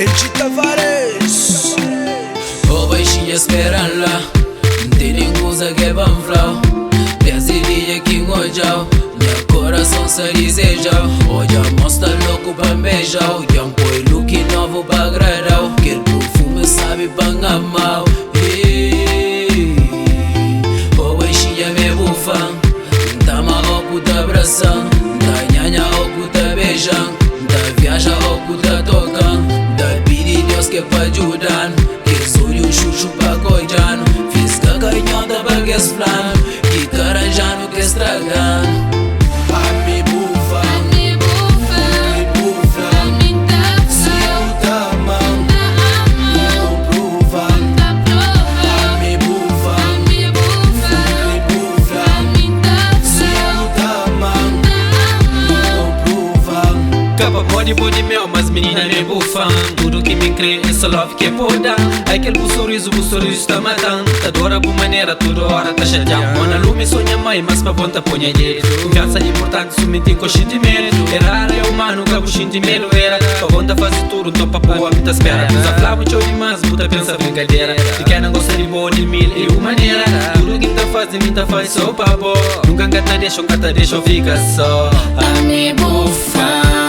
Elchi Tavares. O baixinha esperando lá, não tem ninguém que vai flau. Desde dia que ngojau, meu coração se desejau. Hoje a mostra louco pra beijar, já põe look novo pra agradar. Que perfume sabe pra amar. O baixinha me bufa, tá maluco tá abraçando, tá nhanha oco tá beijando, tá viaja oco tá tocando, tá pedi Deus que pra ajudar. Que sou o chuchu pra coidando, fiz cacanhota pra que esflano, que caranjano que estragando. Me bufa, Me bufa, me bufa. me dá Se eu tá mal, não prova. da prova. Me bufa, Me bufa, me bufa. me dá Se eu tá mal, não prova. Capa body meu, mas menina me bufa. Tudo que me crê, essa love que pode dar. Aquele o sorriso está matando. Adora por maneira, toda hora tá chateando. Mona lume sonha mãe, mas pra ponta ponha jeito. Confiança é importante, somente com sentimento. Era é humano, que o sentimento era. Pra ponta fazer tudo, então pra boa, me tá espera. Usa flava, show demais, puta pensa brincadeira. Se quer não gosta de boa, de mil e uma maneira. Tudo que tá fazendo, me tá faz só pra boa. Nunca gata deixa, fica só. me bufa.